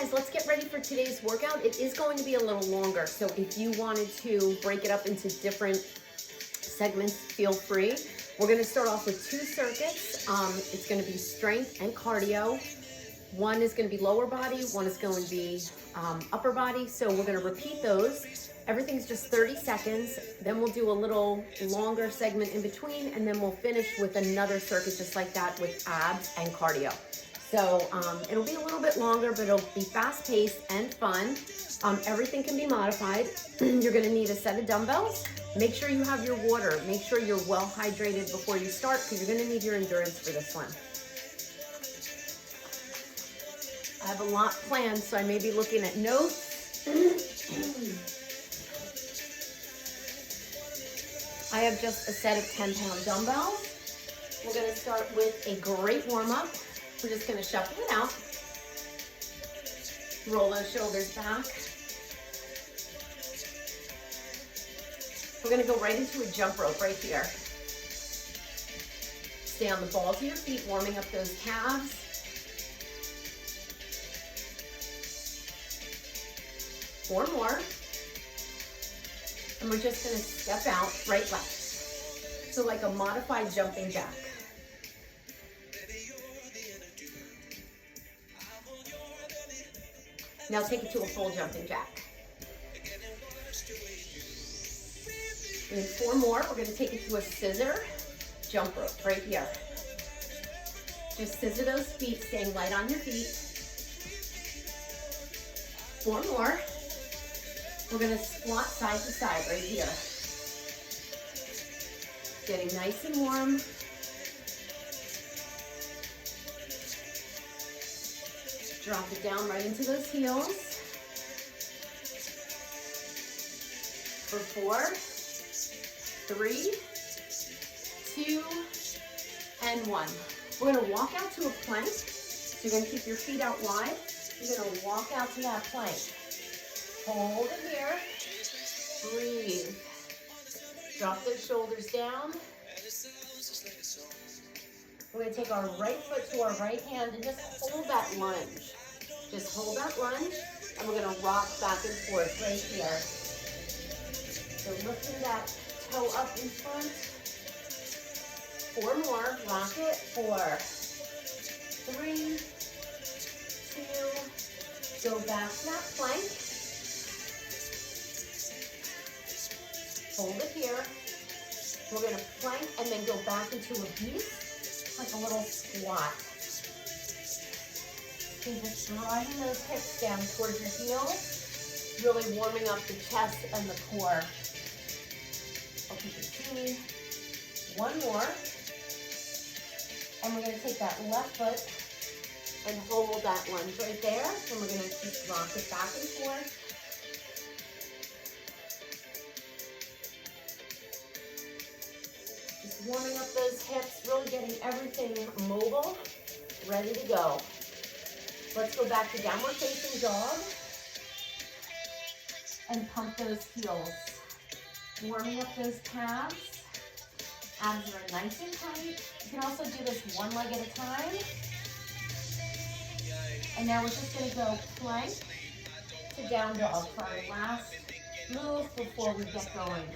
guys, let's get ready for today's workout. It is going to be a little longer, so if you wanted to break it up into different segments, feel free. We're going to start off with 2 circuits. It's going to be strength and cardio. One is going to be lower body, one is going to be upper body. So we're going to repeat those. Everything's just 30 seconds. Then we'll do a little longer segment in between, and then we'll finish with another circuit just like that with abs and cardio. So it'll be a little bit longer, but it'll be fast-paced and fun. Everything can be modified. You're gonna need a set of dumbbells. Make sure you have your water. Make sure you're well hydrated before you start, because you're gonna need your endurance for this one. I have a lot planned, so I may be looking at notes. I have just a set of 10-pound dumbbells. We're gonna start with a great warm-up. We're just gonna shuffle it out. Roll those shoulders back. We're gonna go right into a jump rope right here. Stay on the balls of your feet, warming up those calves. Four more. And we're just gonna step out, right, left. So like a modified jumping jack. Now take it to a full jumping jack. And then 4 more, we're gonna take it to a scissor jump rope right here. Just scissor those feet, staying light on your feet. 4 more. We're gonna squat side to side right here. Getting nice and warm. Drop it down right into those heels. For 4, 3, 2, and 1. We're gonna walk out to a plank. So you're gonna keep your feet out wide. You're gonna walk out to that plank. Hold it here. Breathe. Drop those shoulders down. We're going to take our right foot to our right hand and just hold that lunge. Just hold that lunge, and we're going to rock back and forth right here. So lifting that toe up in front. 4 more. Rock it. 4, 3, 2. Go back to that plank. Hold it here. We're going to plank and then go back into a beast. Like a little squat. So just driving those hips down towards your heels, really warming up the chest and the core. I'll keep it 2. 1 more. And we're going to take that left foot and hold that lunge right there. And we're going to just rock it back and forth. Warming up those hips, really getting everything mobile, ready to go. Let's go back to downward facing dog and pump those heels. Warming up those calves. Abs are nice and tight. You can also do this one leg at a time. And now we're just going to go plank to down dog for our last move before we get going.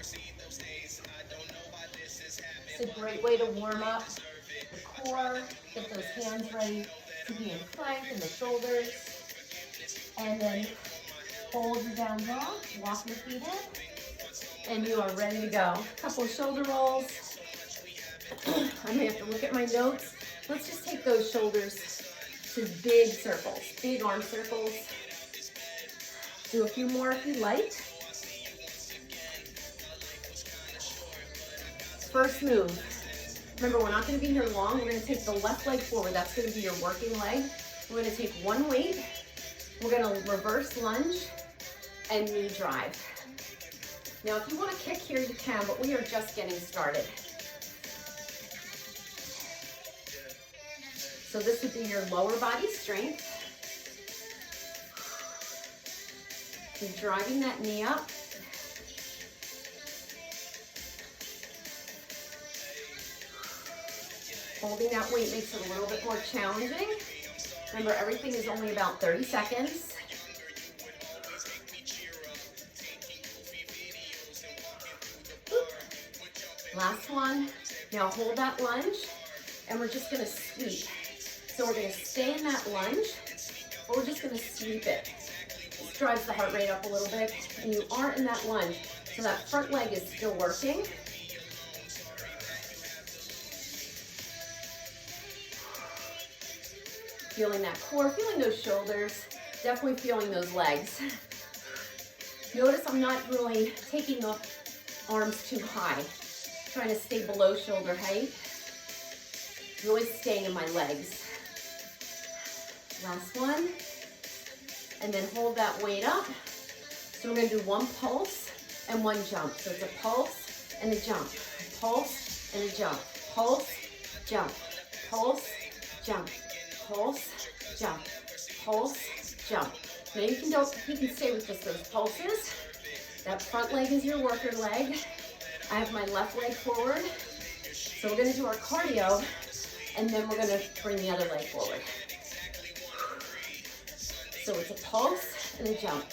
It's a great way to warm up the core, get those hands ready to be in plank and the shoulders. And then hold your down dog, walk your feet in, and you are ready to go. A couple of shoulder rolls. I may have to look at my notes. Let's just take those shoulders to big circles, big arm circles. Do a few more if you like. First move. Remember, we're not going to be here long. We're going to take the left leg forward. That's going to be your working leg. We're going to take one weight. We're going to reverse lunge and knee drive. Now, if you want to kick here, you can, but we are just getting started. So this would be your lower body strength. Keep driving that knee up. Holding that weight makes it a little bit more challenging. Remember, everything is only about 30 seconds. Last one. Now hold that lunge, and we're just gonna sweep. So we're gonna stay in that lunge, or we're just gonna sweep it. This drives the heart rate up a little bit, and you aren't in that lunge, so that front leg is still working. Feeling that core, feeling those shoulders, definitely feeling those legs. Notice I'm not really taking the arms too high, trying to stay below shoulder height. Really staying in my legs. Last one. And then hold that weight up. So we're gonna do one pulse and one jump. So it's a pulse and a jump. A pulse and a jump. Pulse, jump. Pulse, jump. Pulse, jump. Pulse, jump. Now you can stay with just those pulses. That front leg is your worker leg. I have my left leg forward. So we're gonna do our cardio, and then we're gonna bring the other leg forward. So it's a pulse and a jump.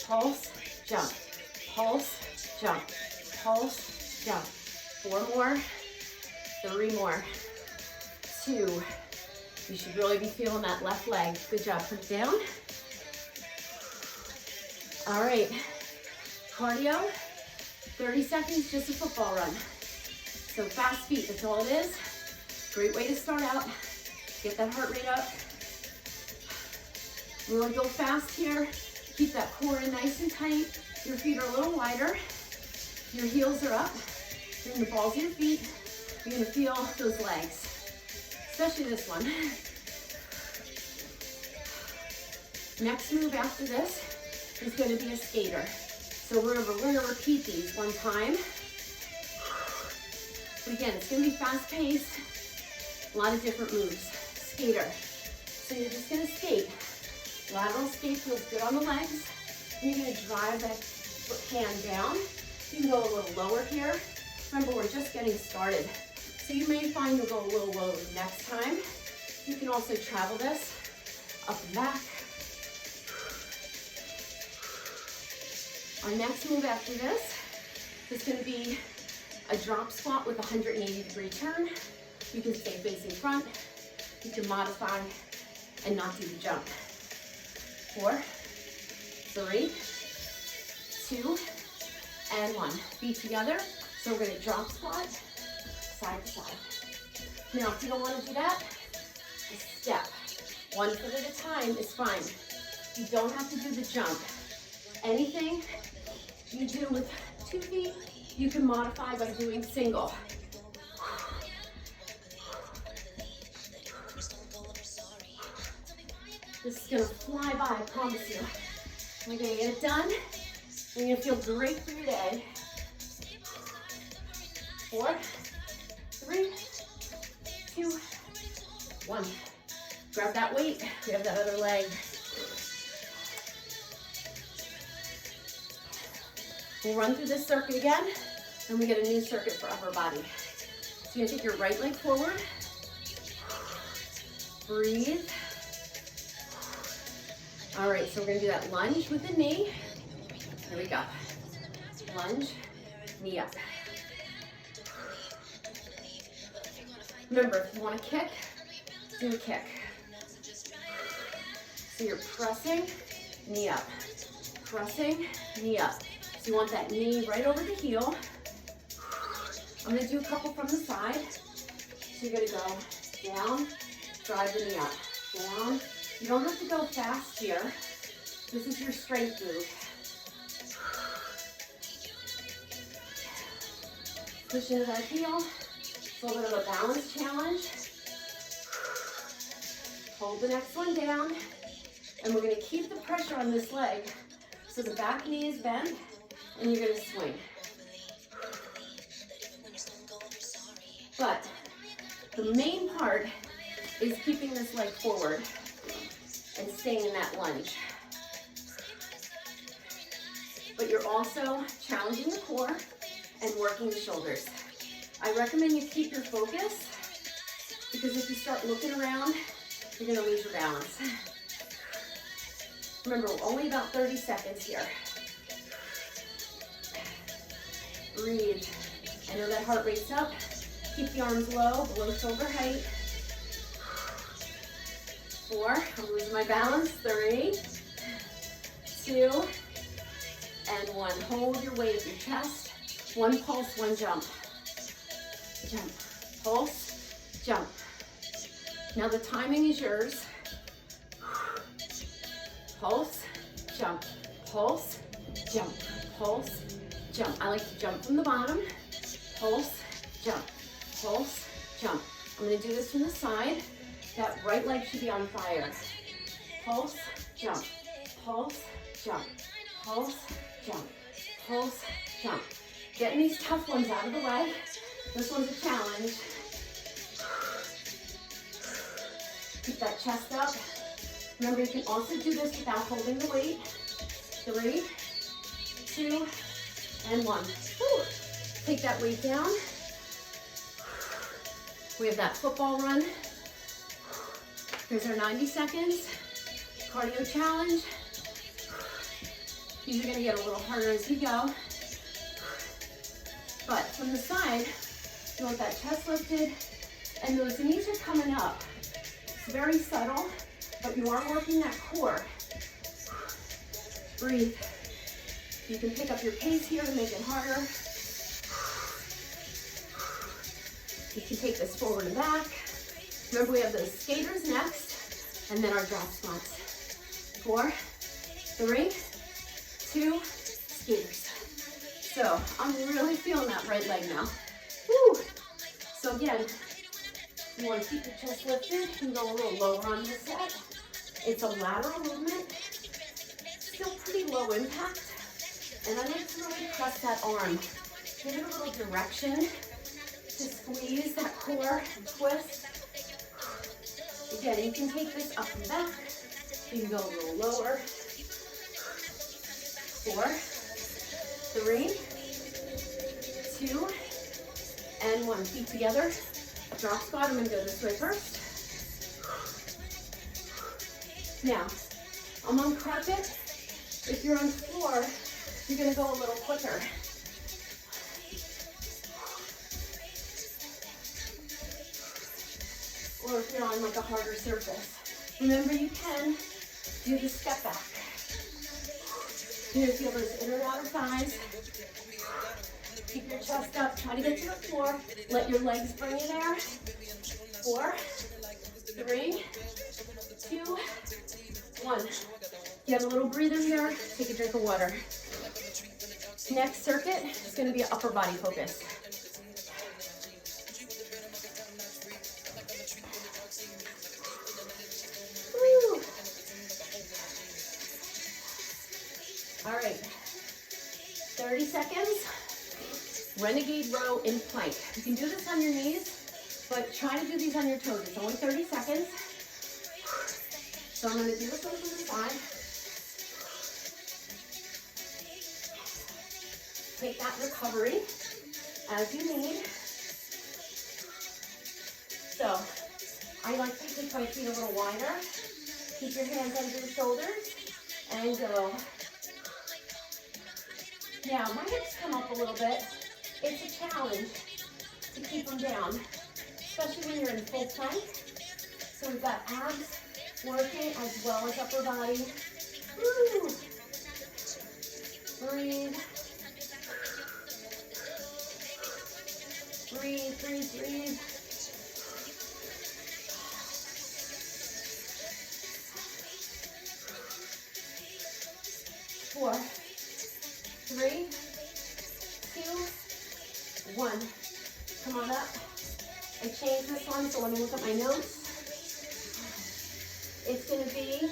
Pulse, jump. Pulse, jump. Pulse, jump. 4 more, 3 more, 2. You should really be feeling that left leg. Good job, put it down. All right, cardio, 30 seconds, just a football run. So fast feet, that's all it is. Great way to start out. Get that heart rate up. Really go fast here. Keep that core in nice and tight. Your feet are a little wider. Your heels are up. Bring the balls of your feet. You're gonna feel those legs, especially this one. Next move after this is gonna be a skater. So we're gonna repeat these one time. But again, it's gonna be fast paced. A lot of different moves. Skater. So you're just gonna skate. Lateral skate feels good on the legs. And you're gonna drive that hand down. You can go a little lower here. Remember, we're just getting started. So you may find you'll go a little lower next time. You can also travel this up and back. Our next move after this is gonna be a drop squat with a 180-degree turn. You can stay facing front. You can modify and not do the jump. 4, 3, 2, and 1. Feet together. So we're gonna drop squat, side to side. Now, if you don't wanna do that, a step. 1 foot at a time is fine. You don't have to do the jump. Anything you do with 2 feet, you can modify by doing single. This is gonna fly by, I promise you. We're gonna get it done. You're gonna feel great for your day. 4, 3, 2, 1. Grab that weight. We have that other leg. We'll run through this circuit again, and we get a new circuit for upper body. So you're gonna take your right leg forward. Breathe. All right, so we're gonna do that lunge with the knee. Here we go. Lunge, knee up. Remember, if you want to kick, do a kick. So you're pressing, knee up. Pressing, knee up. So you want that knee right over the heel. I'm gonna do a couple from the side. So you're gonna go down, drive the knee up, down. You don't have to go fast here. This is your strength move. Push into that heel. It's a little bit of a balance challenge. Hold the next one down. And we're gonna keep the pressure on this leg so the back knee is bent and you're gonna swing. But the main part is keeping this leg forward and staying in that lunge. But you're also challenging the core and working the shoulders. I recommend you keep your focus because if you start looking around you're gonna lose your balance. Remember, we're only about 30 seconds here. Breathe. I know that heart rate's up. Keep the arms low, below shoulder height. 4, I'm losing my balance. 3, 2, and 1. Hold your weight at your chest. 1 pulse, 1 jump. Jump, pulse, jump. Now the timing is yours. Pulse, jump, pulse, jump, pulse, jump. I like to jump from the bottom. Pulse, jump, pulse, jump. I'm gonna do this from the side. That right leg should be on fire. Pulse, jump, pulse, jump, pulse, jump, pulse, jump. Getting these tough ones out of the way. This one's a challenge. Keep that chest up. Remember, you can also do this without holding the weight. 3, 2, and 1. Woo. Take that weight down. We have that football run. Here's our 90 seconds. Cardio challenge. These are gonna get a little harder as we go. But from the side, you want that chest lifted, and those knees are coming up. It's very subtle, but you are working that core. Breathe. You can pick up your pace here to make it harder. You can take this forward and back. Remember, we have those skaters next, and then our drop squats. 4, 3, 2, skaters. So I'm really feeling that right leg now. Woo. So again, you want to keep your chest lifted and go a little lower on this set. It's a lateral movement, still pretty low impact. And I like to really press that arm. Give it a little direction to squeeze that core and twist. Again, you can take this up and back. You can go a little lower. 4, 3, 2, and 1. Feet together. Drop squat. I'm going to go this way first. Now, I'm on carpet. If you're on floor, you're going to go a little quicker. Or if you're on like a harder surface. Remember, you can do the step back. You're going to feel those inner and outer thighs. Keep your chest up. Try to get to the floor. Let your legs bring you there. 4, 3, 2, 1. Get a little breather here. Take a drink of water. Next circuit is going to be an upper body focus. Woo. All right. 30 seconds. Renegade row in plank. You can do this on your knees, but try to do these on your toes. It's only 30 seconds. So I'm going to do this one from the side. Take that recovery as you need. So I like to take my feet a little wider. Keep your hands under the shoulders and go. Now my hips come up a little bit. It's a challenge to keep them down, especially when you're in full plank. So we've got abs working as well as upper body. Woo. Breathe. Breathe, breathe, breathe. Four, 3, 2, 1. Come on up. I changed this one, so let me look at my notes. It's going to be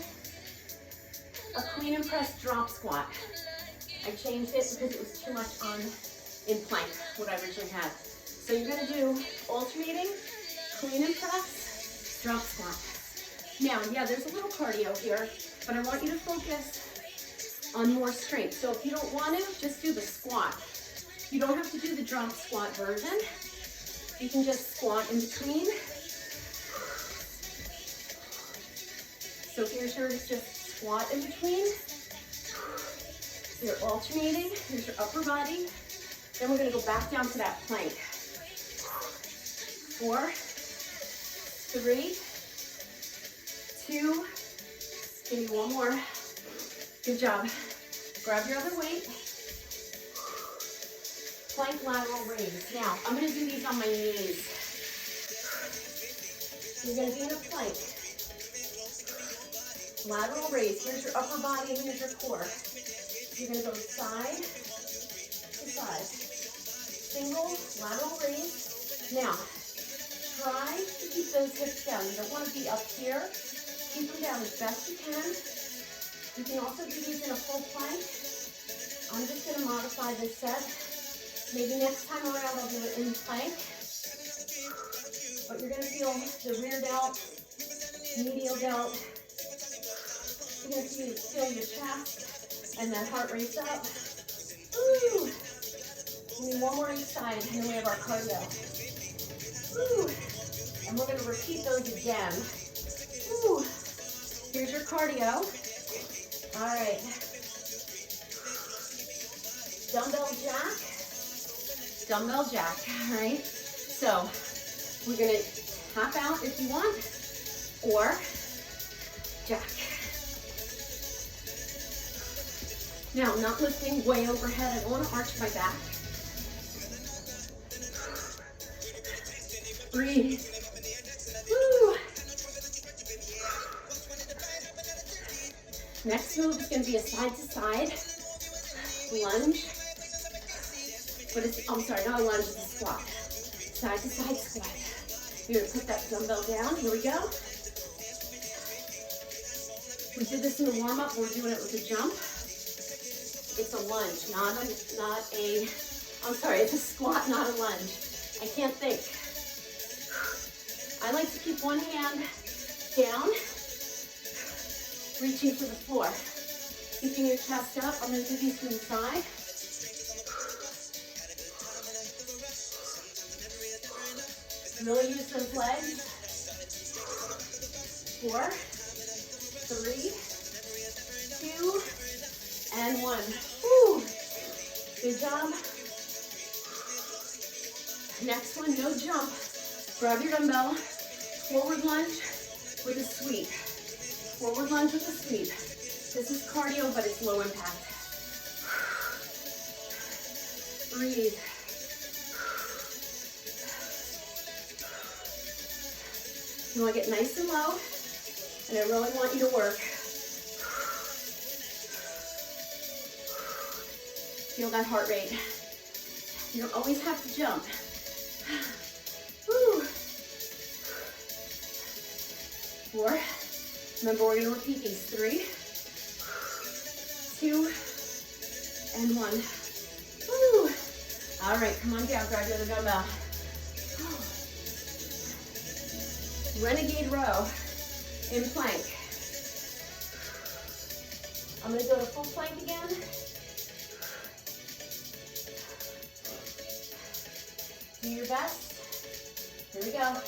a clean and press drop squat. I changed it because it was too much on in plank, what I originally had. So you're going to do alternating, clean and press, drop squat. Now, yeah, there's a little cardio here, but I want you to focus on more strength. So if you don't want to, just do the squat. You don't have to do the drop squat version. You can just squat in between. So here's your just squat in between. So you're alternating. Here's your upper body. Then we're gonna go back down to that plank. 4, 3, 2, give me one more. Good job. Grab your other weight. Plank lateral raise. Now, I'm gonna do these on my knees. You're gonna be in a plank. Lateral raise. Here's your upper body and here's your core. You're gonna go side to side. Single lateral raise. Now, try to keep those hips down. You don't want to be up here. Keep them down as best you can. You can also do these in a full plank. I'm just going to modify this set. Maybe next time around I'll do it in plank. But you're going to feel the rear delt, medial delt. You're going to feel your chest and that heart race up. Woo! Give me one more each side, and then we have our cardio. Woo! And we're going to repeat those again. Woo! Here's your cardio. All right. Dumbbell jack. Dumbbell jack. All right. So we're going to tap out if you want, or jack. Now, I'm not lifting way overhead. I don't want to arch my back. Breathe. Woo. Next move is going to be a side to side lunge. But it's, I'm sorry, not a lunge, it's a squat. Side to side squat. You're going to put that dumbbell down. Here we go. We did this in the warm up. We're doing it with a jump. It's a lunge, it's a squat, not a lunge. I can't think. I like to keep one hand down, reaching for the floor. Keeping your chest up. I'm going to do these from the side. Really use those legs. 4, 3, 2, and 1. Woo! Good job. Next one, no jump. Grab your dumbbell. Forward lunge with a sweep. Forward lunge with a sweep. This is cardio, but it's low impact. Breathe. You want to get nice and low, and I really want you to work. Feel that heart rate. You don't always have to jump. Woo. 4. Remember, we're going to repeat these. 3, 2, and 1. Woo. All right, come on down. Grab the other dumbbell. Renegade row in plank. I'm going to go to full plank again. Do your best. Here we go.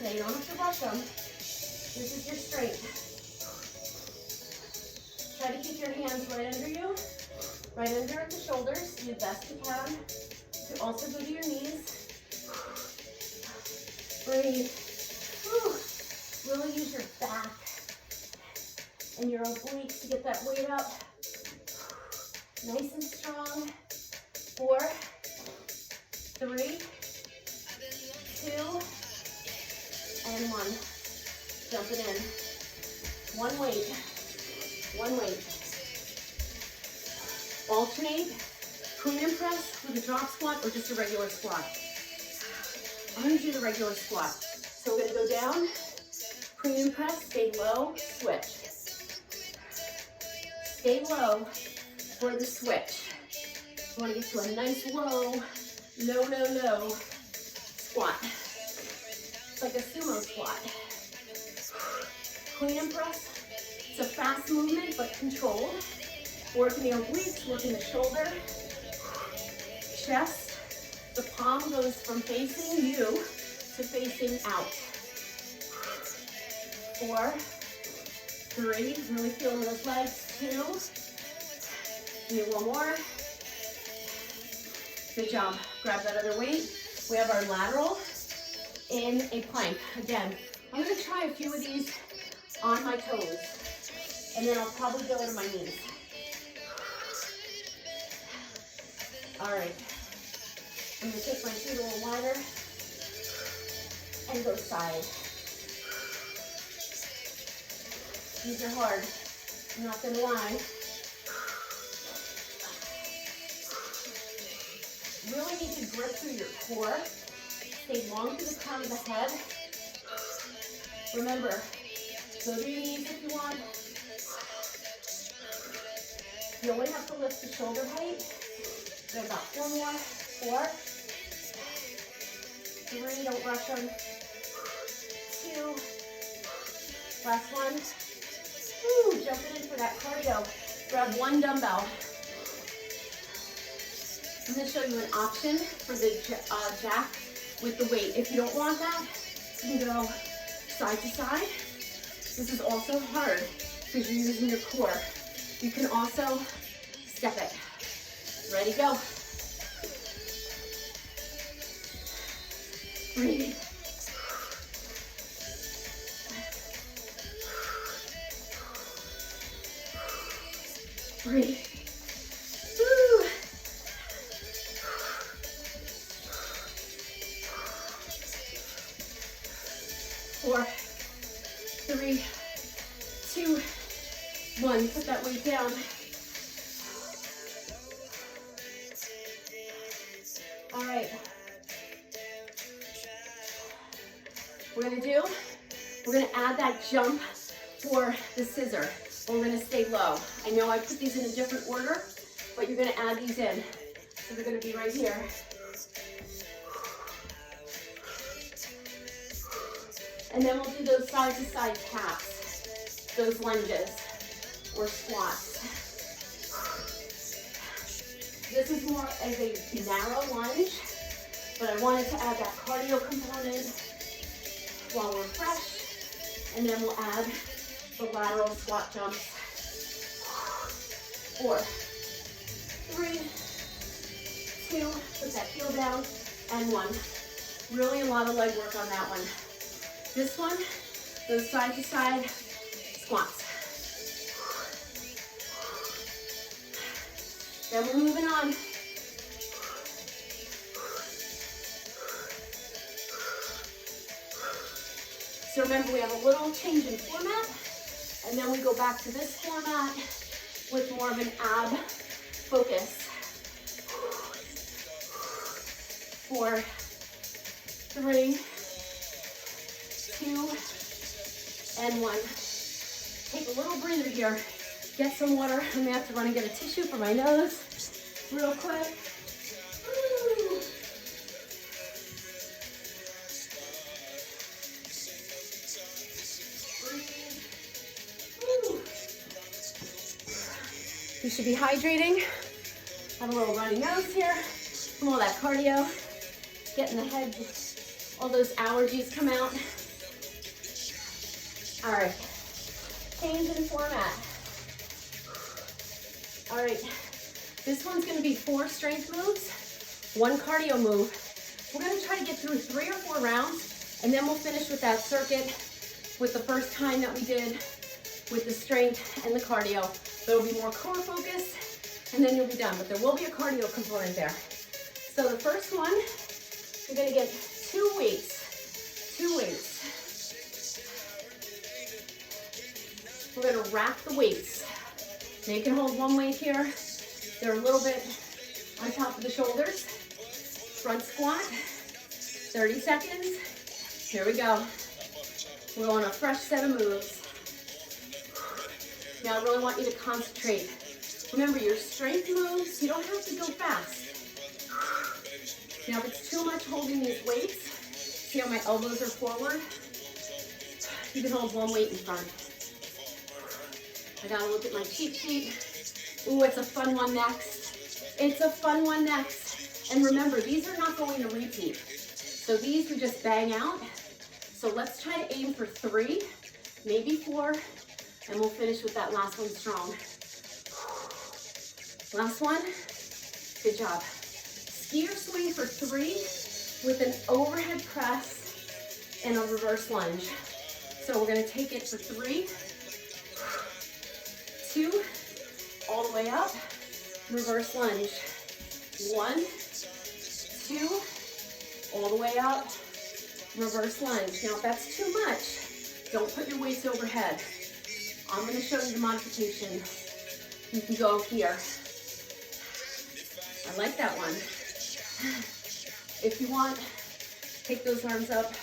Now you don't have to rush them. This is your strength. Try to keep your hands right under you, right under at the shoulders. Do the best you can. You can also go to your knees. Breathe. Whew. Really use your back and your obliques to get that weight up. Nice and strong. 4, 3, 2, and 1. Jump it in. One weight. One weight. Alternate. Premium press with a drop squat or just a regular squat. I'm going to do the regular squat. So we're going to go down, premium press, stay low, switch. Stay low for the switch. You want to get to a nice low, no squat. It's like a sumo squat. Clean and press. It's a fast movement, but controlled. Working the obliques, working the shoulder, chest. The palm goes from facing you to facing out. 4, 3, really feeling those legs, 2, do one more. Good job. Grab that other weight. We have our lateral in a plank. Again, I'm going to try a few of these on my toes, and then I'll probably go to my knees. All right. I'm going to take my feet a little wider and go side. These are hard, I'm not going to lie. Really need to grip through your core. Stay long to the crown of the head. Remember, go to your knees if you want. You only have to lift the shoulder height. We have about 4 more. 4, 3, don't rush them. 2, last one. Woo, jumping in for that cardio. Grab 1 dumbbell. I'm going to show you an option for the jack with the weight. If you don't want that, you can go side to side. This is also hard because you're using your core. You can also step it. Ready, go. Breathe. Breathe. Woo. 4, 3, 2, 1. Put that weight down. All right. We're going to add that jump for the scissor. We're going to stay low. I know I put these in a different order, but you're going to add these in. So they're going to be right here. And then we'll do those side-to-side taps, those lunges or squats. This is more as a narrow lunge, but I wanted to add that cardio component while we're fresh, and then we'll add the lateral squat jumps. 4, 3, 2, put that heel down, and 1. Really a lot of leg work on that one. This one, those side to side squats. Then we're moving on. So remember, we have a little change in format, and then we go back to this format with more of an ab focus. 4, 3, 2, and 1. Take a little breather here. Get some water. I'm gonna have to run and get a tissue for my nose real quick. Woo. Woo. You should be hydrating. Have a little runny nose here from all that cardio. Getting the head, all those allergies come out. All right, change in format. All right, this one's gonna be 4 strength moves, 1 cardio move. We're gonna try to get through 3 or 4 rounds, and then we'll finish with that circuit with the first time that we did with the strength and the cardio. There'll be more core focus, and then you'll be done, but there will be a cardio component there. So the first one, you're gonna get 2 weights, 2 weights. We're gonna rack the weights. Now you can hold 1 weight here. They're a little bit on top of the shoulders. Front squat, 30 seconds. Here we go. We're on a fresh set of moves. Now I really want you to concentrate. Remember, your strength moves, you don't have to go fast. Now if it's too much holding these weights, see how my elbows are forward? You can hold 1 weight in front. I gotta look at my cheat sheet. Ooh, it's a fun one next. It's a fun one next. And remember, these are not going to repeat. So these we just bang out. So let's try to aim for 3. maybe 4, and we'll finish with that last one strong. Last one. Good job. Ski or swing for 3 with an overhead press and a reverse lunge. So we're gonna take it for 3, 2, all the way up, reverse lunge. 1, 2, all the way up, reverse lunge. Now if that's too much, don't put your weights overhead. I'm gonna show you the modification. You can go here. I like that one. If you want, take those arms up.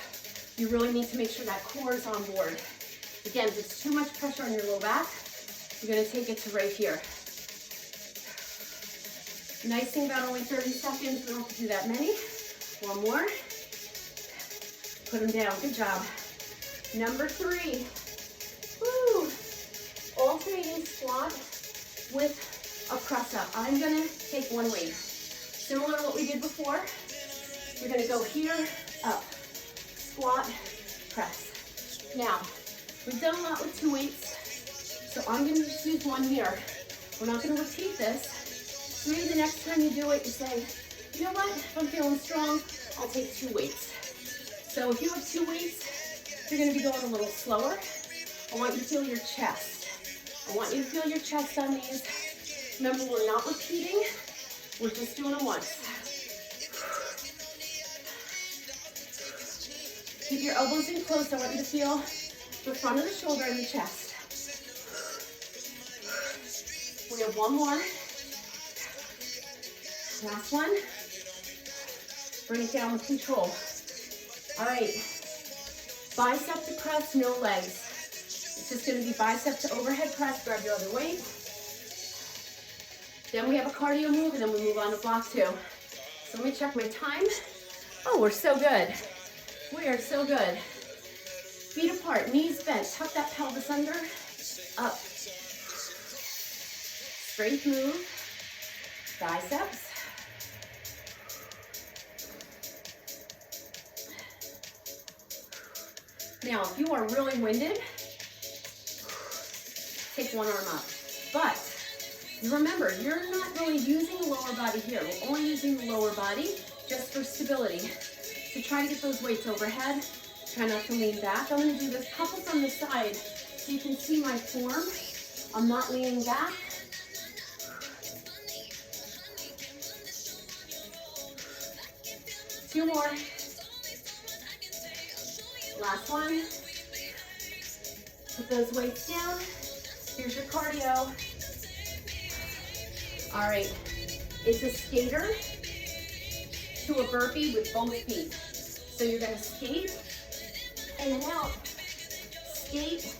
You really need to make sure that core is on board. Again, if it's too much pressure on your low back, you're gonna take it to right here. Nice thing about only 30 seconds, we don't have to do that many. One more. Put them down, good job. Number 3. Woo! Alternating squat with a press up. I'm gonna take one weight. Similar to what we did before. You're gonna go here, up, squat, press. Now, we've done a lot with 2 weights, so I'm gonna just use one here. We're not gonna repeat this. So maybe the next time you do it, you say, you know what, if I'm feeling strong, I'll take 2 weights. So if you have 2 weights, you're gonna be going a little slower. I want you to feel your chest. I want you to feel your chest on these. Remember, we're not repeating, we're just doing them once. Keep your elbows in close. I want you to feel the front of the shoulder and the chest. We have one more. Last one. Bring it down with control. All right. Bicep to press, no legs. It's just going to be bicep to overhead press. Grab your other weight. Then we have a cardio move, and then we move on to block 2. So let me check my time. Oh, we're so good. We are so good. Feet apart, knees bent. Tuck that pelvis under. Up. Straight move. Biceps. Now, if you are really winded, take one arm up. But remember, you're not really using the lower body here. We're only using the lower body just for stability. So try to get those weights overhead. Try not to lean back. I'm going to do this couple from the side so you can see my form. I'm not leaning back. Two more. Last one. Put those weights down. Here's your cardio. All right. It's a skater to a burpee with both feet. So you're going to skate in and out. Skate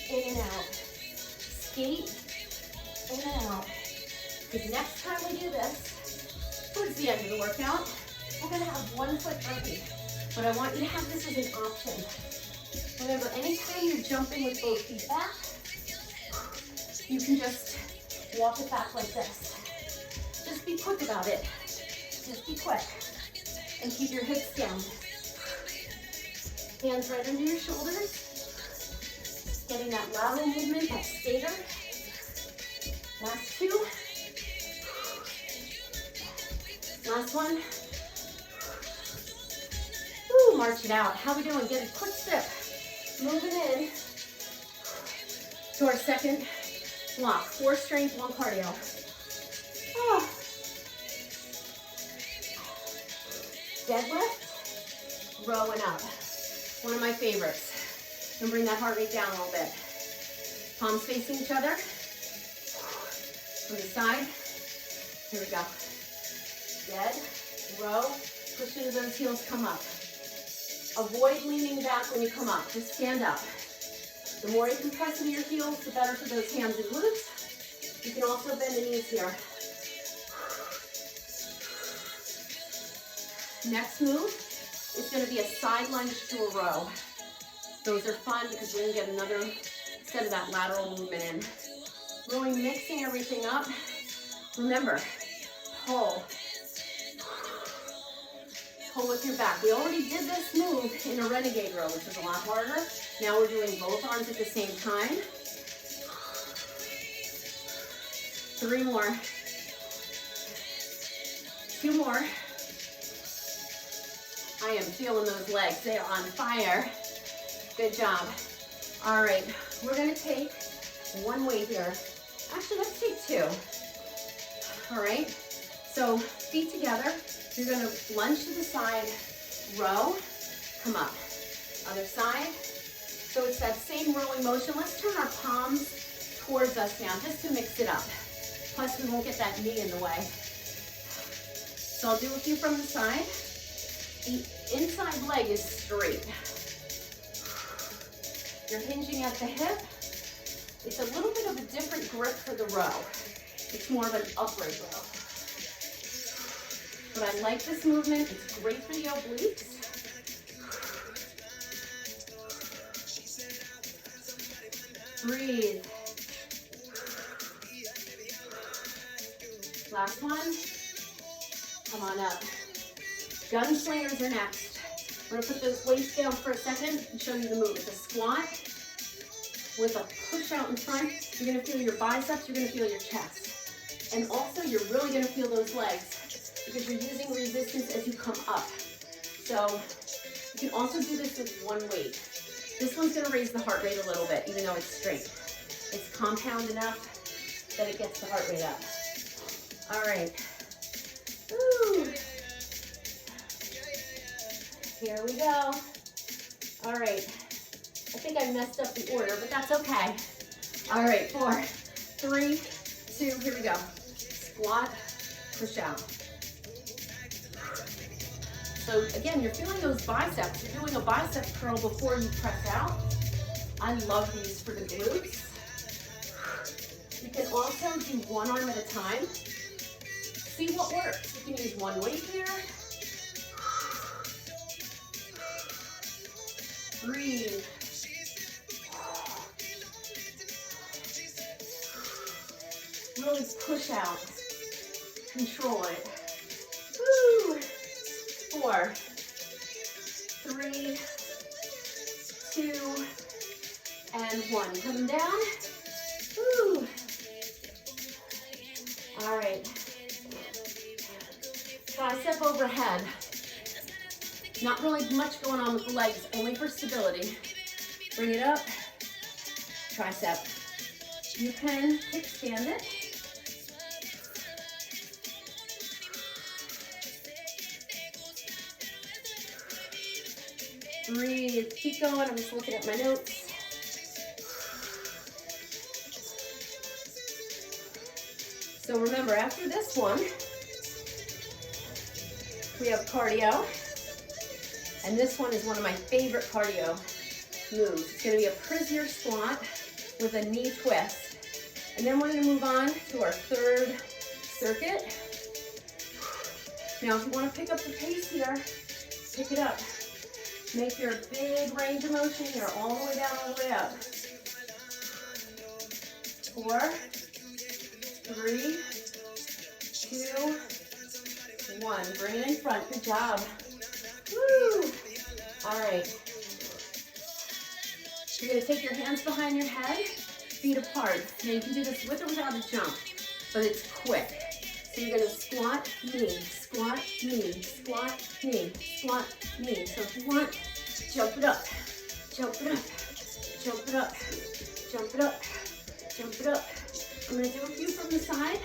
in and out. Skate in and out. Because next time we do this, towards the end of the workout, we're going to have one foot burpee. But I want you to have this as an option. Remember, anytime you're jumping with both feet back, you can just walk it back like this. Just be quick about it. Just be quick. And keep your hips down. Hands right under your shoulders. Getting that lateral movement, that skater. Last 2. Last one. Woo, march it out. How we doing? Get a quick step. Moving in to our second block. 4 strength, 1 cardio. Oh. Deadlift, row and up. One of my favorites. And bring that heart rate down a little bit. Palms facing each other. From the side. Here we go. Dead, row, push into those heels, come up. Avoid leaning back when you come up, just stand up. The more you can press into your heels, the better for those hands and glutes. You can also bend the knees here. Next move is going to be a side lunge to a row. Those are fun because we're going to get another set of that lateral movement in. Really mixing everything up. Remember, pull, pull with your back. We already did this move in a renegade row, which is a lot harder. Now we're doing both arms at the same time. 3 more. 2 more. I am feeling those legs. They are on fire. Good job. All right, we're gonna take 1 weight here. Actually, let's take 2. All right, so feet together. You're gonna lunge to the side, row, come up. Other side. So it's that same rowing motion. Let's turn our palms towards us now, just to mix it up. Plus, we won't get that knee in the way. So I'll do a few from the side. The inside leg is straight. You're hinging at the hip. It's a little bit of a different grip for the row. It's more of an upright row. But I like this movement. It's great for the obliques. Breathe. Last one. Come on up. Gunslingers are next. We're gonna put those weights down for a second and show you the move. It's a squat with a push out in front. You're gonna feel your biceps, you're gonna feel your chest. And also, you're really gonna feel those legs because you're using resistance as you come up. So, you can also do this with 1 weight. This one's gonna raise the heart rate a little bit, even though it's straight. It's compound enough that it gets the heart rate up. All right. Woo. Here we go. All right. I think I messed up the order, but that's okay. All right, 4, 3, 2, here we go. Squat, push out. So again, you're feeling those biceps. You're doing a bicep curl before you press out. I love these for the glutes. You can also do 1 arm at a time. See what works. You can use 1 weight here. Breathe. Really push out. Control it. Woo. 4, 3, 2, and 1. Come down. Woo. All right. Tricep overhead. Not really much going on with the legs, only for stability. Bring it up. Tricep. You can kickstand it. Breathe. Keep going. I'm just looking at my notes. So remember, after this one, we have cardio. And this one is one of my favorite cardio moves. It's going to be a prisoner squat with a knee twist. And then we're going to move on to our 3rd circuit. Now, if you want to pick up the pace here, pick it up. Make your big range of motion here, all the way down, all the way up. 4, 3, 2, 1. Bring it in front. Good job. Woo! All right. You're going to take your hands behind your head, feet apart. Now you can do this with or without a jump, but it's quick. So you're going to squat, knee, squat, knee, squat, knee, squat, knee. So if you want, jump it up, jump it up, jump it up, jump it up, jump it up. I'm going to do a few from the side.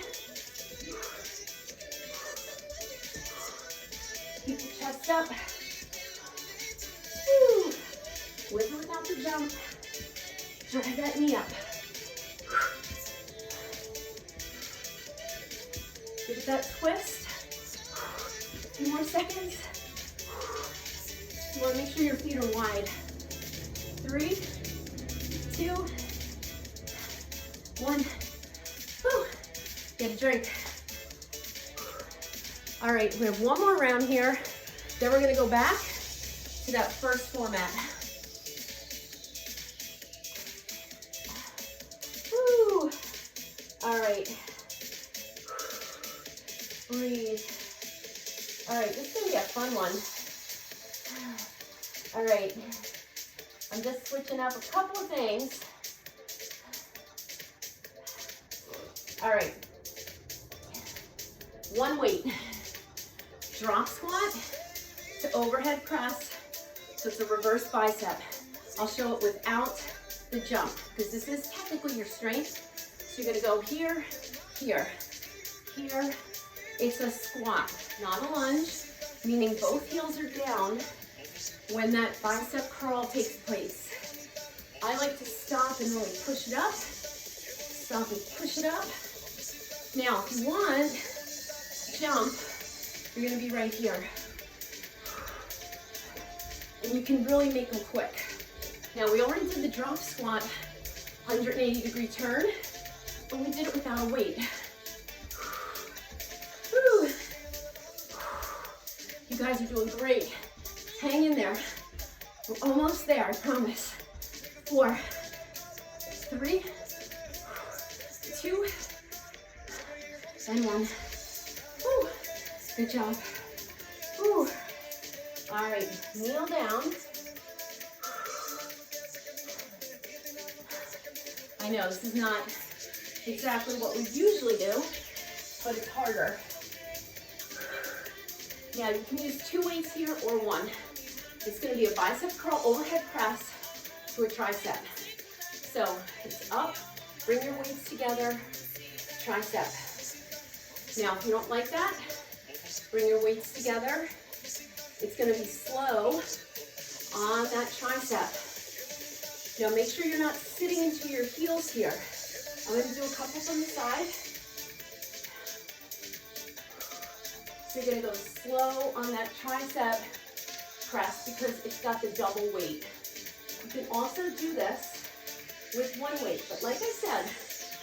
Keep the chest up. Woo. With or without the jump. Drag that knee up. Give it that twist. A few more seconds. You want to make sure your feet are wide. 3, 2, 1. Woo. Get a drink. All right, we have 1 more round here. Then we're going to go back to that first format. Woo. All right. Breathe. All right, this is going to be a fun one. All right, I'm just switching up a couple of things. All right, one weight, drop squat to overhead press, so it's a reverse bicep. I'll show it without the jump, because this is technically your strength. So you're gonna go here, here, here. It's a squat, not a lunge, meaning both heels are down when that bicep curl takes place. I like to stop and really push it up. Stop and push it up. Now, if you want to jump, you're gonna be right here. And you can really make them quick. Now, we already did the drop squat, 180-degree turn, but we did it without a weight. Whew. You guys are doing great. Hang in there. We're almost there, I promise. 4, 3, 2, and 1. Whew. Good job. Whew. All right, kneel down. I know this is not exactly what we usually do, but it's harder. Now you can use 2 weights here or 1. It's going to be a bicep curl overhead press to a tricep. So it's up, bring your weights together, tricep. Now if you don't like that, bring your weights together. It's going to be slow on that tricep. Now make sure you're not sitting into your heels here. I'm going to do a couple from the side. So you're going to go slow on that tricep press because it's got the double weight. You can also do this with 1 weight, but like I said,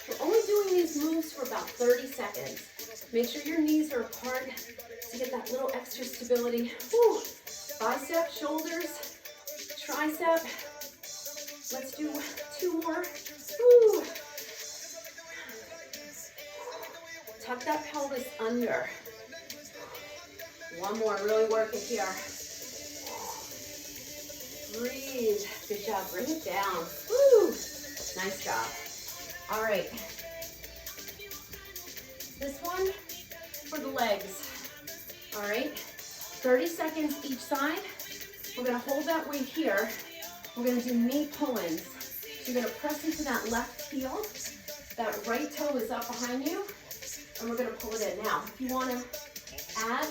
we're only doing these moves for about 30 seconds. Make sure your knees are apart to get that little extra stability. Whew. Bicep, shoulders, tricep. Let's do 2 more. Whew. Tuck that pelvis under. 1 more, really work it here. Breathe, good job, bring it down. Woo, nice job. All right, this one for the legs. All right, 30 seconds each side. We're gonna hold that weight here. We're gonna do knee pull-ins. So you're gonna press into that left heel. That right toe is up behind you, and we're gonna pull it in. Now, if you wanna add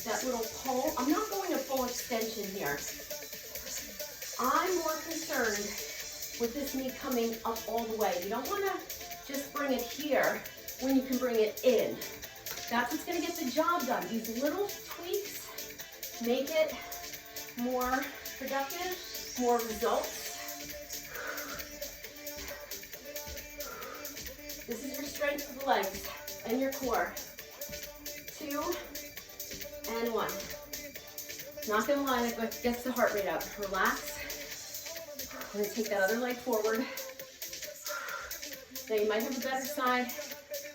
that little pull, I'm not going to full extension here. I'm more concerned with this knee coming up all the way. You don't wanna just bring it here when you can bring it in. That's what's gonna get the job done. These little tweaks make it more productive, more results. This is your strength of the legs and your core. 2 and 1. Not gonna lie, that gets the heart rate up. Relax. We're gonna take that other leg forward. Now you might have a better side,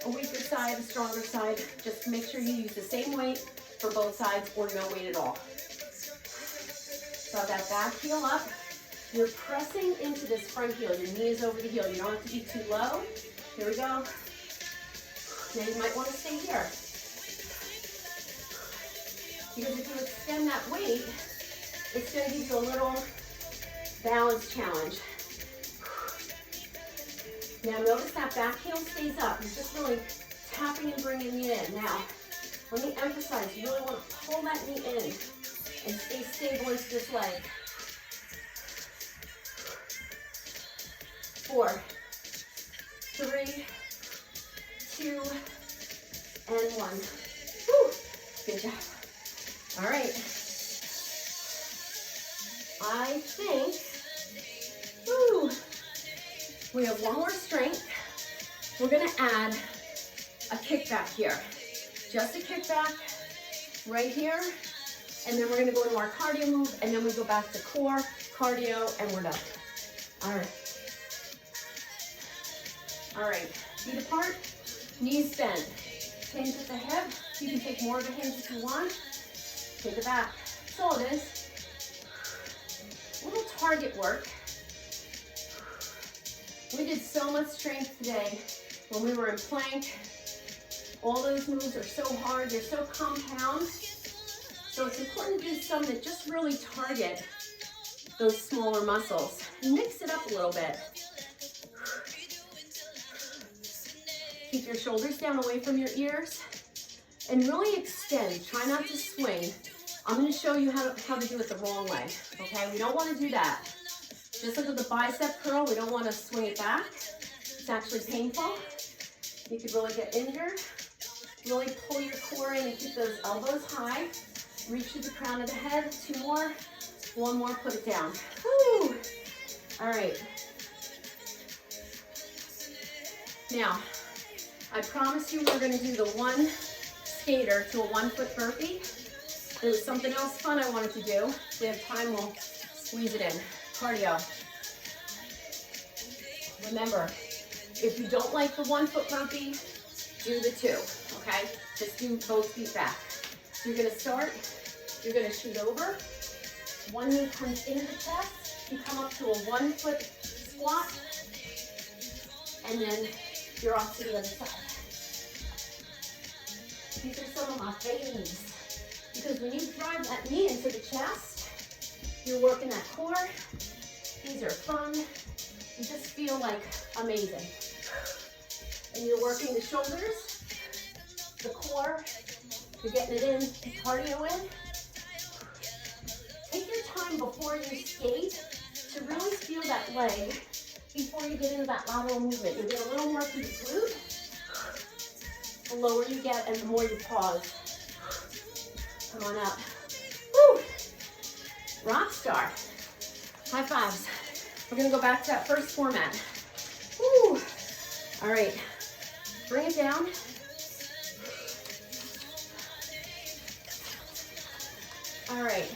a weaker side, a stronger side. Just make sure you use the same weight for both sides or no weight at all. So that back heel up. You're pressing into this front heel. Your knee is over the heel. You don't have to be too low. Here we go. Now you might want to stay here. Because if you extend that weight, it's going to give you a little balance challenge. Now notice that back heel stays up. You're just really tapping and bringing it in. Now, let me emphasize, you really want to pull that knee in and stay stable into this leg. 4, 3, 2, and 1. Whew. Good job. All right. I think, whew, we have 1 more strength. We're gonna add a kickback here. Just a kickback right here. And then we're gonna go into our cardio move, and then we go back to core, cardio, and we're done. All right. All right, feet apart, knees bent. Hinge at the hip. You can take more of a hinge if you want. Take it back. That's all it is. target work. We did so much strength today when we were in plank. All those moves are so hard, they're so compound. So it's important to do some that just really target those smaller muscles. Mix it up a little bit. Keep your shoulders down away from your ears and really extend. Try not to swing. I'm going to show you how to do it the wrong way, okay? We don't want to do that. Just look at the bicep curl. We don't want to swing it back. It's actually painful. You could really get injured. Really pull your core in and keep those elbows high. Reach to the crown of the head. 2 more. 1 more, put it down. Woo! All right. Now, I promised you we were going to do the one skater to a 1-foot burpee. There was something else fun I wanted to do. If we have time, we'll squeeze it in. Cardio. Remember, if you don't like the 1-foot burpee, do the 2, okay? Just do both feet back. So you're gonna start, you're gonna shoot over. One knee comes into the chest. You come up to a 1-foot squat. And then you're off to the other side. These are some of my faves. Because when you drive that knee into the chest, you're working that core. These are fun. You just feel like amazing. And you're working the shoulders, the core. You're getting it in, the cardio in. Take your time before you skate to really feel that leg before you get into that lateral movement. You'll get a little more through the glute. The lower you get and the more you pause. Come on up. Woo! Rock star. High fives. We're gonna go back to that first format. Woo! All right. Bring it down. All right.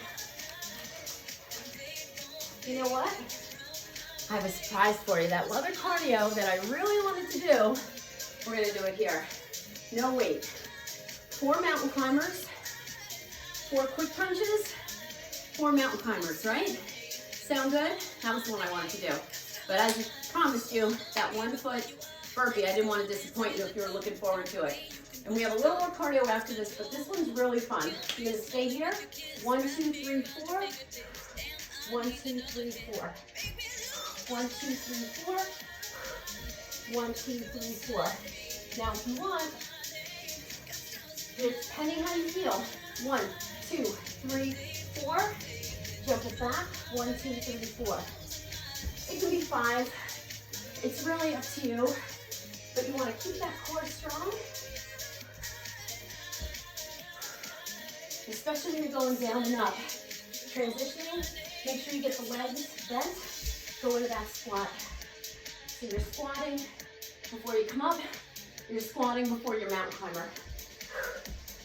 You know what? I have a surprise for you. That leather cardio that I really wanted to do, we're gonna do it here. No weight. 4 mountain climbers, 4 quick punches, 4 mountain climbers, right? Sound good? That was the one I wanted to do. But as I promised you, that 1-foot burpee, I didn't want to disappoint you if you were looking forward to it. And we have a little more cardio after this, but this one's really fun. You're gonna stay here. 1, 2, 3, 4. 1, 2, 3, 4. 1, 2, 3, 4. 1, 2, 3, 4. Now, if you want, depending how you feel, 1, 2, 3, 4. Jump it back. 1, 2, 3, 4. It can be 5. It's really up to you, but you want to keep that core strong, especially when you're going down and up. Transitioning, make sure you get the legs bent. Go into that squat. So you're squatting before you come up. You're squatting before your mountain climber.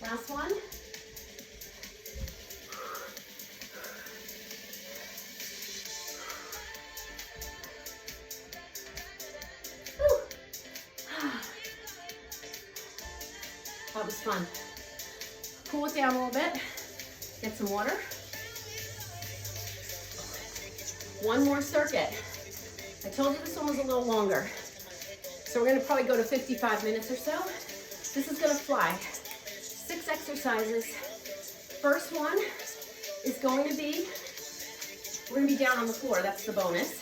Last one. That was fun. Cool it down a little bit. Get some water. One more circuit. I told you this one was a little longer. So we're gonna probably go to 55 minutes or so. This is gonna fly. 6 exercises. First one is going to be, we're gonna be down on the floor, that's the bonus.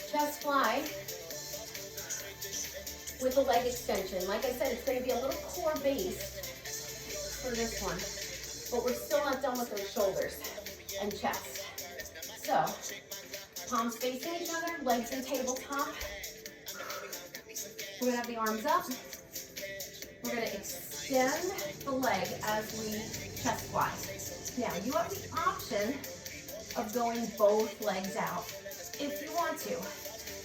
Chest fly with a leg extension. Like I said, it's gonna be a little core base for this one, but we're still not done with those shoulders and chest. So, palms facing each other, legs in tabletop. We're gonna have the arms up. We're gonna extend the leg as we chest fly. Now, you have the option of going both legs out if you want to.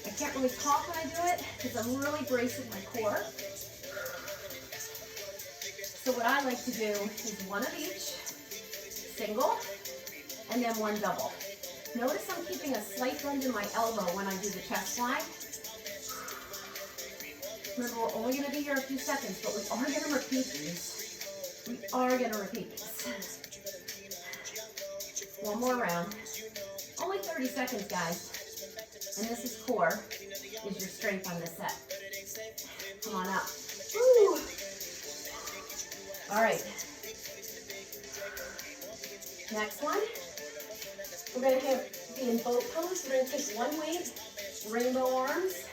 I can't really talk when I do it because I'm really bracing my core. So what I like to do is one of each, single, and then one double. Notice I'm keeping a slight bend in my elbow when I do the chest fly. Remember, we're only gonna be here a few seconds, but we are gonna repeat these. We are gonna repeat these. One more round. Only 30 seconds, guys. And this is core, is your strength on this set. Come on up. Woo. All right. Next one. We're going to be in boat pose. We're going to take one weight, rainbow arms.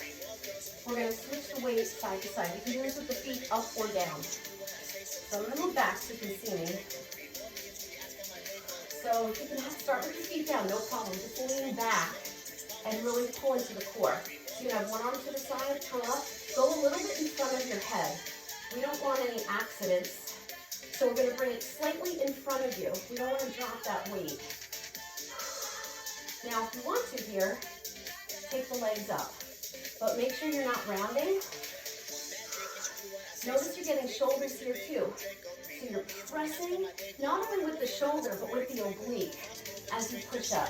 We're going to switch the weight side to side. You can do this with the feet up or down. So I'm going to move back so you can see me. So you can start with your feet down, no problem. Just lean back and really pull into the core. So you have one arm to the side, come up, go a little bit in front of your head. We don't want any accidents. So we're going to bring it slightly in front of you. We don't want to drop that weight. Now, if you want to here, take the legs up. But make sure you're not rounding. Notice you're getting shoulders here too. So you're pressing, not only with the shoulder, but with the oblique as you push up.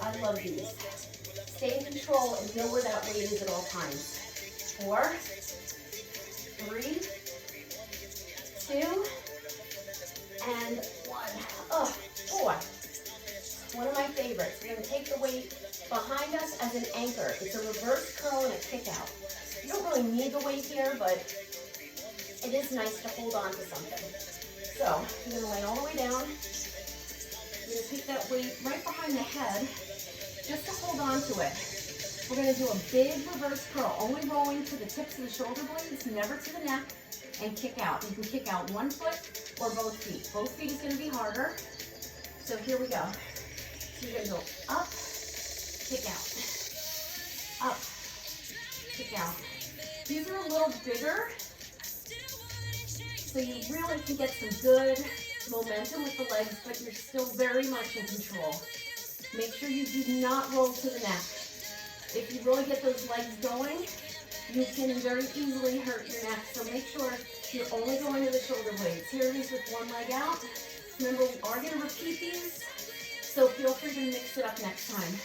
I love these. Stay in control and know where that weight is at all times. 4, 3, 2, and 1. Oh, boy. One of my favorites. We're going to take the weight behind us as an anchor. It's a reverse curl and a kick out. You don't really need the weight here, but it is nice to hold on to something. So you're going to lay all the way down. You're going to take that weight right behind the head just to hold on to it. We're going to do a big reverse curl, only rolling to the tips of the shoulder blades, never to the neck, and kick out. You can kick out one foot or both feet. Both feet is going to be harder. So here we go. So you're going to go up, kick out, up, kick out. These are a little bigger, so you really can get some good momentum with the legs, but you're still very much in control. Make sure you do not roll to the neck. If you really get those legs going, you can very easily hurt your neck, so make sure you're only going to the shoulder blades. Here it is with one leg out. Remember, we are going to repeat these, so feel free to mix it up next time.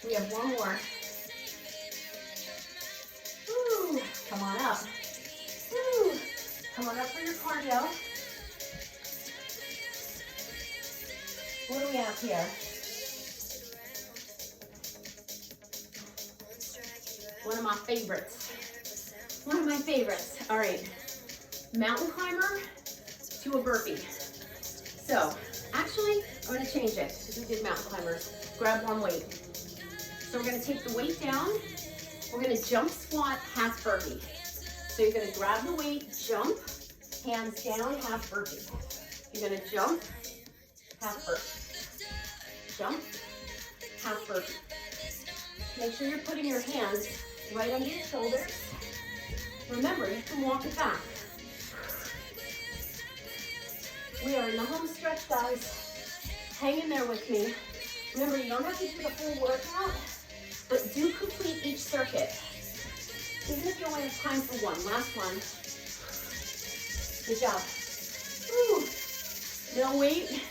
We have one more. Woo. Come on up. Woo. Come on up for your cardio. What do we have here? One of my favorites. One of my favorites. All right. Mountain climber to a burpee. So, actually, I'm going to change it because we did mountain climbers. Grab one weight. So we're going to take the weight down. We're going to jump squat, half burpee. So you're going to grab the weight, jump, hands down, half burpee. You're going to jump, half burpee. Jump, half burpee. Make sure you're putting your hands right under your shoulders. Remember, you can walk it back. We are in the home stretch, guys. Hang in there with me. Remember, you don't have to do the full workout, but do complete each circuit. Even if you only have time for one. Last one. Good job. Woo. No weight.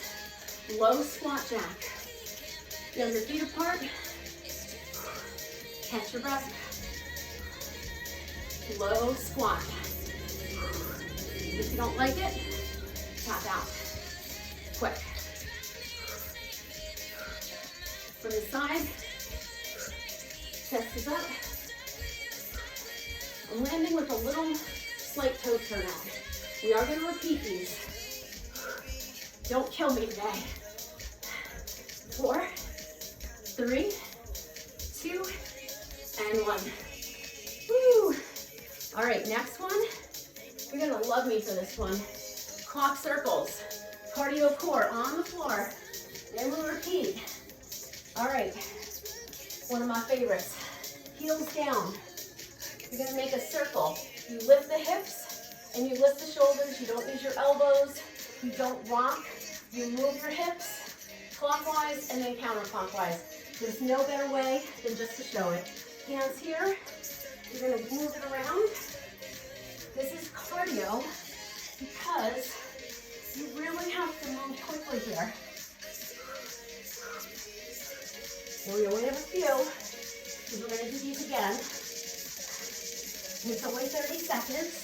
Low squat jack. You have your feet apart. Catch your breath. Low squat. If you don't like it, tap out. Quick. From the side, chest is up. I'm landing with a little slight toe turn out. We are going to repeat these. Don't kill me today. 4, 3, 2, and 1. Woo! All right, next one. You're going to love me for this one. Clock circles. Cardio core on the floor. Then we'll repeat. All right, one of my favorites. Heels down. You're going to make a circle. You lift the hips and you lift the shoulders. You don't use your elbows. You don't rock. You move your hips clockwise and then counterclockwise. There's no better way than just to show it. Hands here. You're going to move it around. This is cardio because you really have to move quickly here. We only have a few, because we're going to do these again. It's only 30 seconds.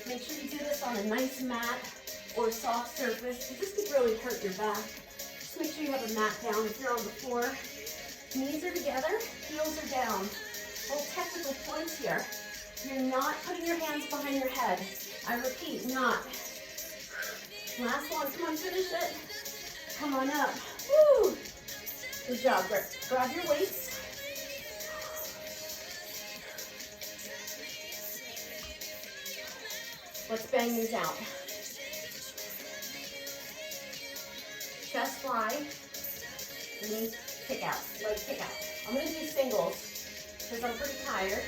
Make sure you do this on a nice mat or a soft surface. This could really hurt your back. Just make sure you have a mat down if you're on the floor. Knees are together, heels are down. Little technical points here. You're not putting your hands behind your head. I repeat, not. Last one, come on, finish it. Come on up. Woo! Good job, grab your weights. Let's bang these out. Chest fly, knee kick out, leg kick out. I'm gonna do singles because I'm pretty tired.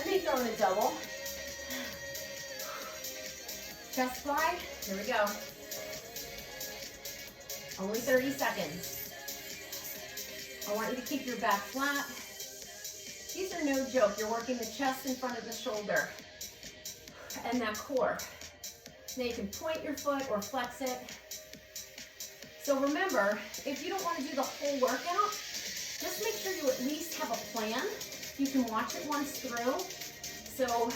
I may throw in a double. Chest fly, here we go. Only 30 seconds. I want you to keep your back flat. These are no joke. You're working the chest in front of the shoulder and that core. Now you can point your foot or flex it. So remember, if you don't want to do the whole workout, just make sure you at least have a plan. You can watch it once through. So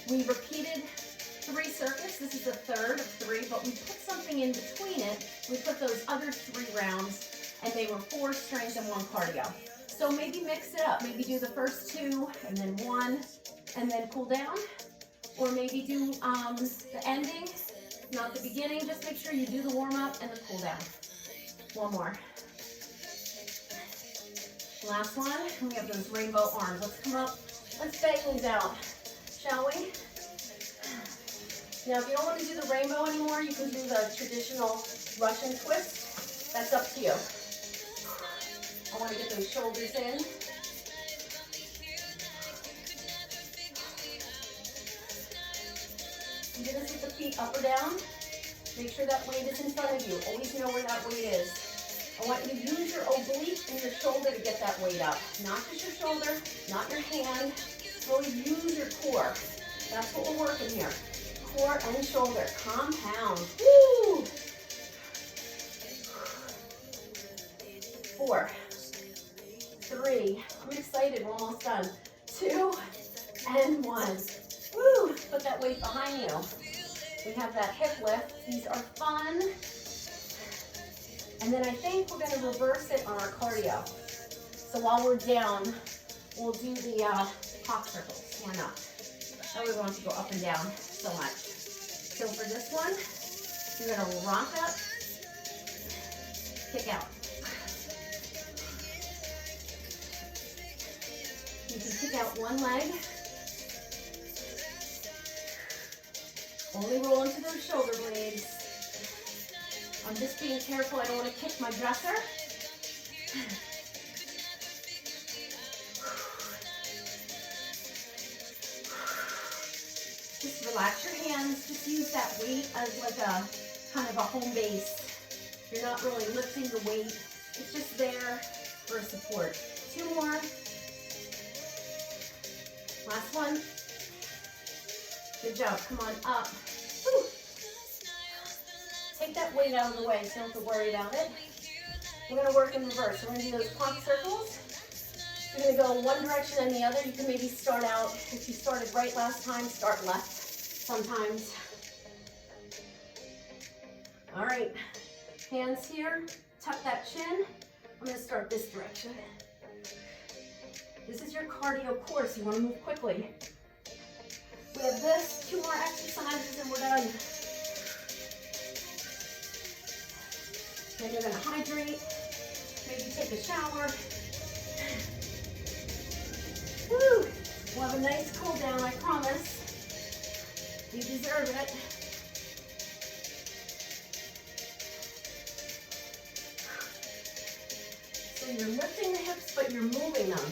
we repeated 3 circuits. This is the third of 3, but we put something in between it. We put those other 3 rounds, and they were 4 strength and 1 cardio. So maybe mix it up. Maybe do the first 2 and then 1, and then cool down. Or maybe do the ending, not the beginning. Just make sure you do the warm up and the cool down. One more. Last one. We have those rainbow arms. Let's come up. Let's bang these out, shall we? Now, if you don't want to do the rainbow anymore, you can do the traditional Russian twist. That's up to you. I want to get those shoulders in. You do this with the feet up or down. Make sure that weight is in front of you. Always know where that weight is. I want you to use your oblique and your shoulder to get that weight up. Not just your shoulder, not your hand. Really use your core. That's what we're working here. Core and shoulder. Compound. Woo! 4, 3. I'm excited. We're almost done. 2 and 1. Woo! Put that weight behind you. We have that hip lift. These are fun. And then I think we're going to reverse it on our cardio. So while we're down, we'll do the pop circles. Why not? I really want to go up and down so much. So for this one, you're going to rock up, kick out. You can kick out one leg. Only roll into those shoulder blades. I'm just being careful. I don't want to kick my dresser. Just relax your hands. Just use that weight as like a kind of a home base. You're not really lifting the weight. It's just there for support. 2 more. Last one. Good job. Come on up. Woo. Take that weight out of the way so you don't have to worry about it. We're going to work in reverse. So we're going to do those clock circles. You're going to go one direction and the other. You can maybe start out, if you started right last time, start left sometimes. All right. Hands here. Tuck that chin. I'm going to start this direction. This is your cardio course. You want to move quickly. We have this, 2 more exercises and we're done. Then you're going to hydrate, maybe take a shower. Woo! We'll have a nice cool down, I promise. You deserve it. So you're lifting the hips, but you're moving them.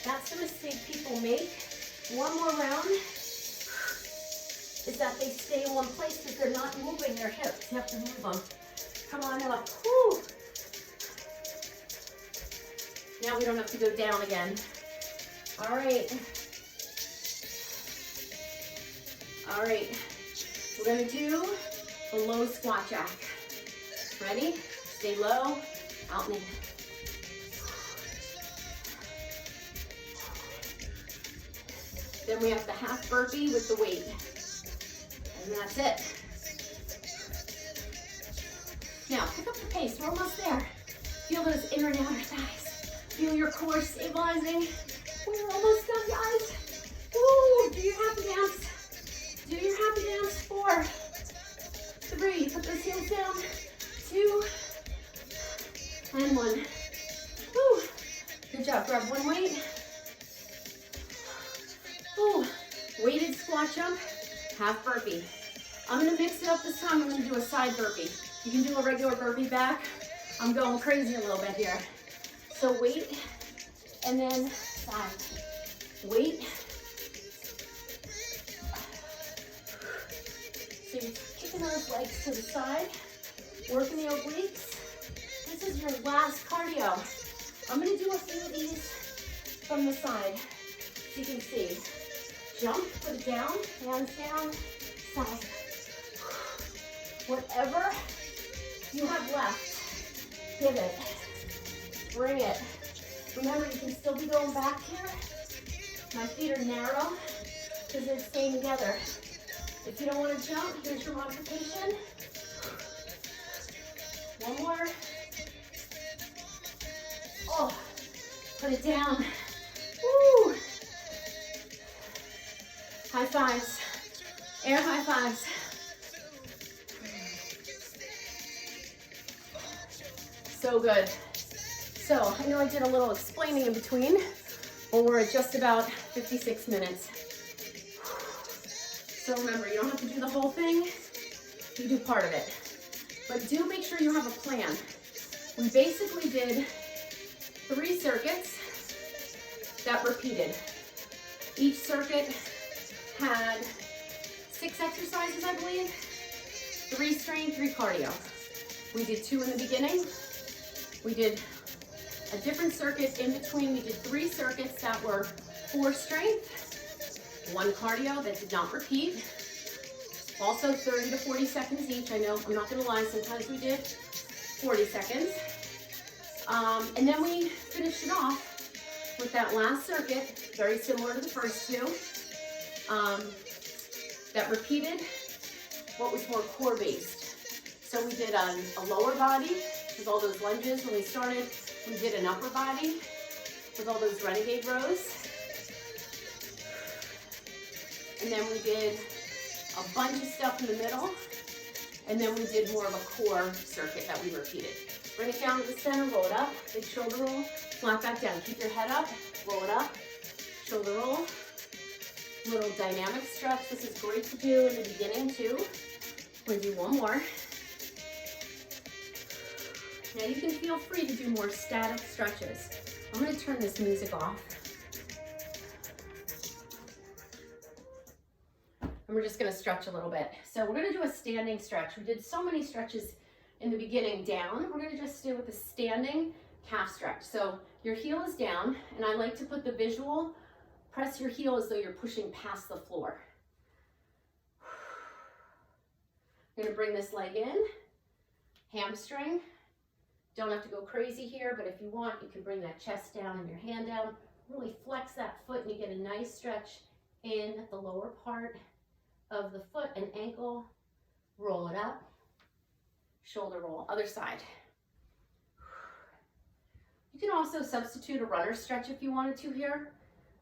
That's the mistake people make. One more round is that they stay in one place because they're not moving their hips. You have to move them. Come on up. Woo. Now we don't have to go down again. All right. All right. We're going to do the low squat jack. Ready? Stay low. Out and in. Then we have the half burpee with the weight. And that's it. Now, pick up the pace. We're almost there. Feel those inner and outer thighs. Feel your core stabilizing. We're almost done, guys. Woo! Do your happy dance. Do your happy dance. 4, 3. Put those heels down. 2, and 1. Woo! Good job. Grab one weight. Ooh. Weighted squat jump, half burpee. I'm gonna mix it up this time. I'm gonna do a side burpee. You can do a regular burpee back. I'm going crazy a little bit here. So weight, and then side. Weight. So you're kicking those legs to the side, working the obliques. This is your last cardio. I'm gonna do a few of these from the side, so you can see. Jump, put it down, hands down, side. Whatever you have left, give it, bring it. Remember, you can still be going back here. My feet are narrow because they're staying together. If you don't want to jump, here's your modification. One more. Oh, put it down. Woo! High fives. Air high fives. So good. So I know I did a little explaining in between, but we're at just about 56 minutes. So remember, you don't have to do the whole thing. You do part of it. But do make sure you have a plan. We basically did 3 circuits that repeated. Each circuit had 6 exercises, I believe. 3 strength, 3 cardio. We did 2 in the beginning. We did a different circuit in between. We did 3 circuits that were 4 strength, 1 cardio that did not repeat. Also 30 to 40 seconds each. I know, I'm not gonna lie, sometimes we did 40 seconds. And then we finished it off with that last circuit, very similar to the first 2. That repeated what was more core based. So we did a lower body with all those lunges when we started. We did an upper body with all those renegade rows. And then we did a bunch of stuff in the middle. And then we did more of a core circuit that we repeated. Bring it down to the center, roll it up, big shoulder roll, flat back down. Keep your head up, roll it up, shoulder roll. Little dynamic stretch. This is great to do in the beginning too. We're gonna do one more. Now you can feel free to do more static stretches. I'm gonna turn this music off. And we're just gonna stretch a little bit. So we're gonna do a standing stretch. We did so many stretches in the beginning down. We're gonna just do with a standing calf stretch. So your heel is down, and I like to put the visual. Press your heel as though you're pushing past the floor. You're gonna bring this leg in, hamstring. Don't have to go crazy here, but if you want, you can bring that chest down and your hand down. Really flex that foot and you get a nice stretch in the lower part of the foot and ankle. Roll it up, shoulder roll, other side. You can also substitute a runner stretch if you wanted to here.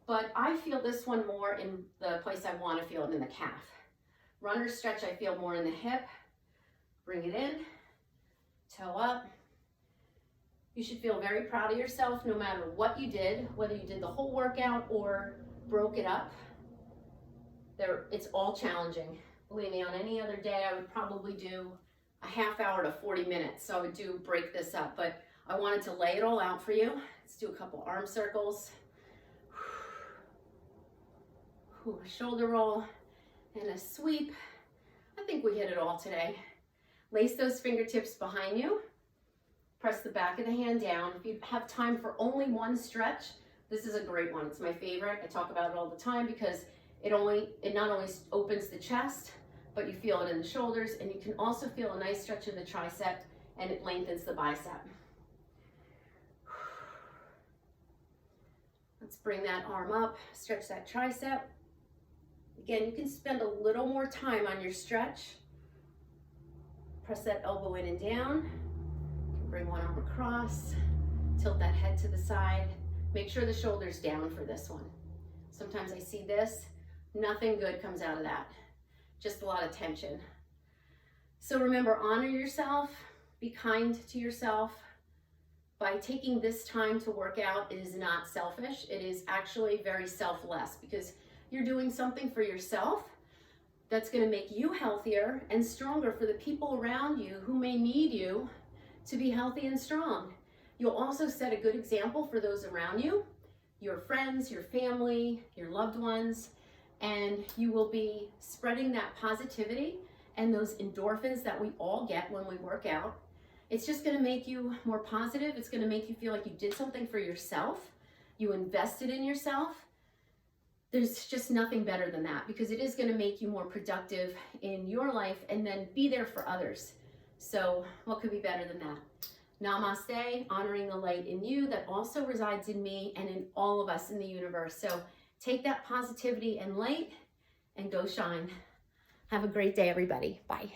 But I feel this one more in the place I want to feel it, in the calf. Runner stretch, I feel more in the hip. Bring it in, toe up. You should feel very proud of yourself no matter what you did, whether you did the whole workout or broke it up. It's all challenging. Believe me, on any other day, I would probably do a half hour to 40 minutes. So I would break this up, but I wanted to lay it all out for you. Let's do a couple arm circles. A shoulder roll and a sweep. I think we hit it all today. Lace those fingertips behind you. Press the back of the hand down. If you have time for only one stretch, this is a great one. It's my favorite. I talk about it all the time because it not only opens the chest, but you feel it in the shoulders, and you can also feel a nice stretch of the tricep, and it lengthens the bicep. Let's bring that arm up, stretch that tricep. Again, you can spend a little more time on your stretch. Press that elbow in and down. Bring one arm across. Tilt that head to the side. Make sure the shoulder's down for this one. Sometimes I see this. Nothing good comes out of that. Just a lot of tension. So remember, honor yourself. Be kind to yourself. By taking this time to work out, it is not selfish. It is actually very selfless because you're doing something for yourself that's going to make you healthier and stronger for the people around you who may need you to be healthy and strong. You'll also set a good example for those around you, your friends, your family, your loved ones, and you will be spreading that positivity and those endorphins that we all get when we work out. It's just going to make you more positive. It's going to make you feel like you did something for yourself. You invested in yourself. There's just nothing better than that because it is going to make you more productive in your life and then be there for others. So what could be better than that? Namaste, honoring the light in you that also resides in me and in all of us in the universe. So take that positivity and light and go shine. Have a great day, everybody. Bye.